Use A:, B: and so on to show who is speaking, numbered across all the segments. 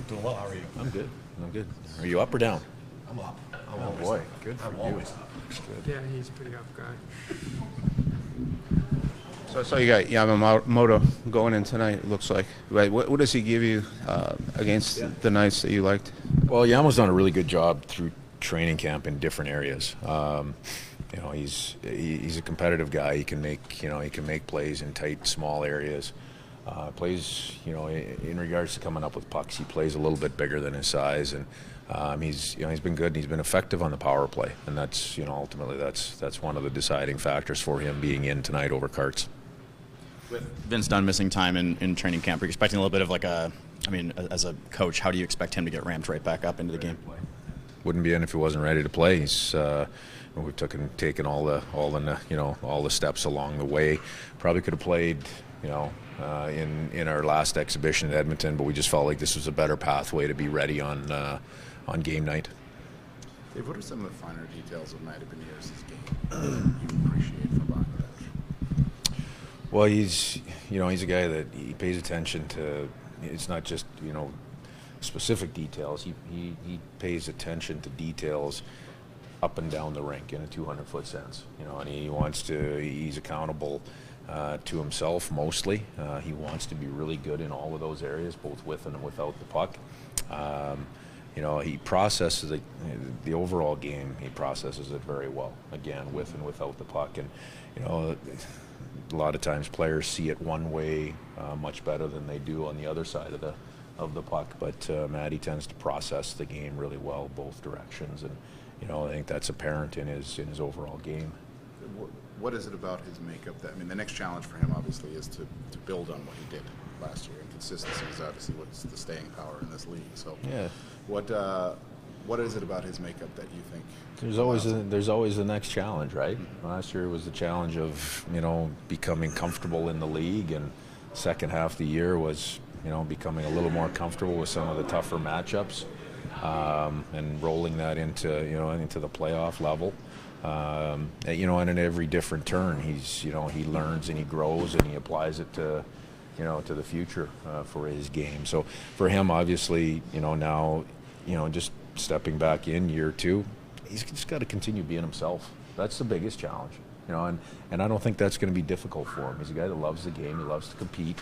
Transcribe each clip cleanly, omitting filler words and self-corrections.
A: Doing well. How are you?
B: I'm good. I'm good. Are you up or down?
A: I'm up.
B: Oh boy, good for
A: I'm
B: you.
A: always up.
B: Good.
C: Yeah, he's a pretty up guy.
D: So I saw you got Yamamoto going in tonight, it looks like. Right. What does he give you against the Knights that you liked?
B: Well, Yama's done a really good job through training camp in different areas. He's a competitive guy. He can make plays in tight, small areas. Plays, in regards to coming up with pucks, he plays a little bit bigger than his size, and he's been good and he's been effective on the power play, and that's ultimately that's one of the deciding factors for him being in tonight over Karts.
E: With Vince Dunn missing time in training camp, are you expecting a little bit of as a coach, how do you expect him to get ramped right back up into the game?
B: Wouldn't be in if he wasn't ready to play. We've taken all the steps along the way. Probably could have played, in our last exhibition at Edmonton, but we just felt like this was a better pathway to be ready on game night.
D: Dave, what are some of the finer details of Matty Beniers' game you appreciate from behind the bench?
B: Well, he's a guy that he pays attention to. It's not just specific details. He pays attention to details up and down the rink in a 200-foot sense. And he's accountable to himself mostly. He wants to be really good in all of those areas, both with and without the puck. He processes the overall game. He processes it very well, again, with and without the puck. And a lot of times players see it one way much better than they do on the other side of the puck. But Matty tends to process the game really well, both directions, and I think that's apparent in his overall game.
D: What is it about his makeup the next challenge for him obviously is to build on what he did last year, and consistency is obviously what's the staying power in this league. So
B: yeah,
D: what is it about his makeup that you think
B: there's always the next challenge, right? Mm-hmm. Last year was the challenge of becoming comfortable in the league, and second half of the year was becoming a little more comfortable with some of the tougher matchups, and rolling that into the playoff level. And in every different turn, he learns and he grows and he applies it to the future for his game. So for him, obviously, now, just stepping back in year two, he's just got to continue being himself. That's the biggest challenge, and I don't think that's going to be difficult for him. He's a guy that loves the game. He loves to compete.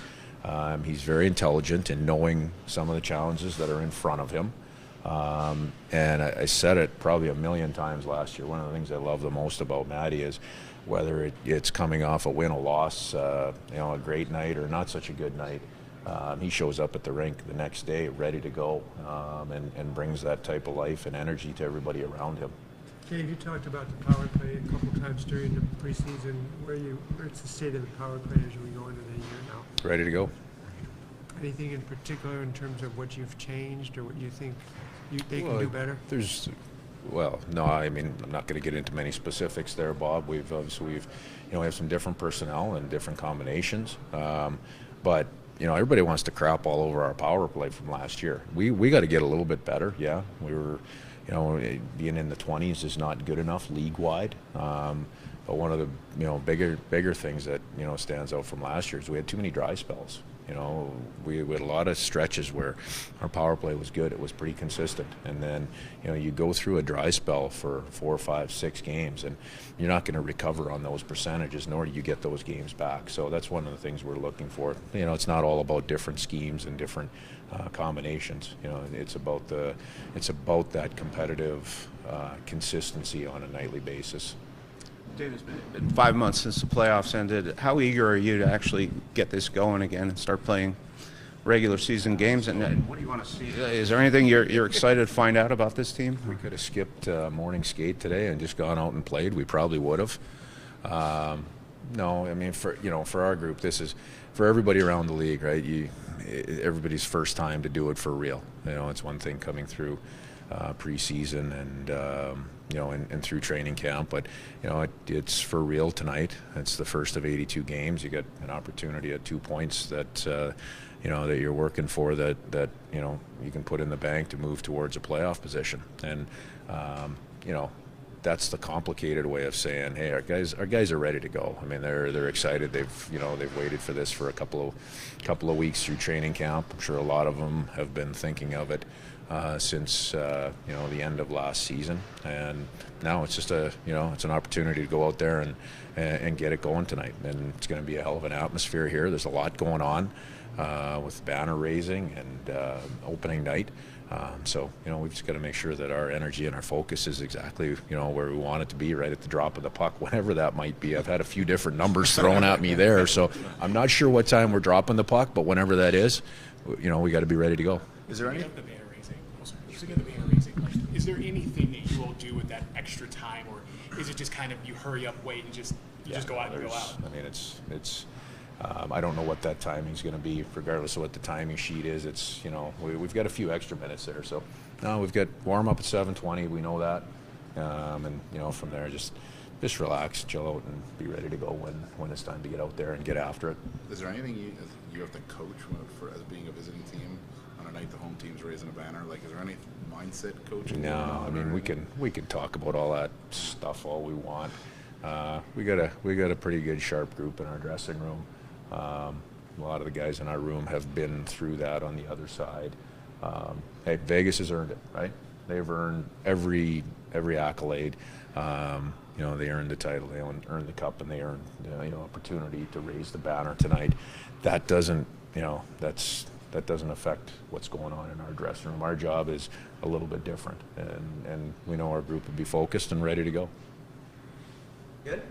B: He's very intelligent in knowing some of the challenges that are in front of him. And I said it probably a million times last year. One of the things I love the most about Matty is whether it's coming off a win or loss, a great night or not such a good night, he shows up at the rink the next day ready to go, and brings that type of life and energy to everybody around him.
C: Dave, you talked about the power play a couple times during the preseason. Where's the state of the power play as we go into the year now?
B: Ready to go.
C: Anything in particular in terms of what you've changed or what you think they can do better?
B: I'm not going to get into many specifics there, Bob. We have some different personnel and different combinations, but everybody wants to crap all over our power play from last year. We got to get a little bit better. Yeah, we were, being in the 20s is not good enough league wide. But one of the bigger things that stands out from last year is we had too many dry spells. We had a lot of stretches where our power play was good. It was pretty consistent. And then, you go through a dry spell for 4, 5, 6 games, and you're not going to recover on those percentages, nor do you get those games back. So that's one of the things we're looking for. It's not all about different schemes and different combinations. It's about that competitive consistency on a nightly basis.
D: Dave, it's been 5 months since the playoffs ended. How eager are you to actually get this going again and start playing regular season games? And what do you want to see? Is there anything you're excited to find out about this team?
B: We could have skipped morning skate today and just gone out and played. We probably would have. No, for our group, this is for everybody around the league, right? Everybody's first time to do it for real. It's one thing coming through preseason and through training camp, but it's for real tonight. It's the first of 82 games. You get an opportunity at 2 points that you're working for, that you can put in the bank to move towards a playoff position. And that's the complicated way of saying, hey, our guys are ready to go. I mean, they're excited. They've waited for this for a couple of weeks through training camp. I'm sure a lot of them have been thinking of it since the end of last season, and now it's just it's an opportunity to go out there and get it going tonight. And it's going to be a hell of an atmosphere here. There's a lot going on with banner raising and opening night. So we've just got to make sure that our energy and our focus is exactly where we want it to be, right at the drop of the puck, whenever that might be. I've had a few different numbers thrown at me there, so I'm not sure what time we're dropping the puck, but whenever that is, we got to be ready to go.
A: Is there any? Is there anything that you will do with that extra time, or is it just kind of you hurry up, wait, and just go out and go out?
B: I mean, it's. I don't know what that timing's going to be, regardless of what the timing sheet is. It's we've got a few extra minutes there, so now we've got warm up at 7:20. We know that, and from there just relax, chill out, and be ready to go when it's time to get out there and get after it.
F: Is there anything you have to coach as being a visiting team on a night the home team's raising a banner? Like, is there any mindset coaching?
B: No, I mean we can talk about all that stuff all we want. We got a pretty good sharp group in our dressing room. A lot of the guys in our room have been through that on the other side. Hey, Vegas has earned it, right? They've earned every accolade. They earned the title, they earned the cup, and they earned opportunity to raise the banner tonight. That doesn't affect what's going on in our dressing room. Our job is a little bit different, and we know our group will be focused and ready to go.
G: Good.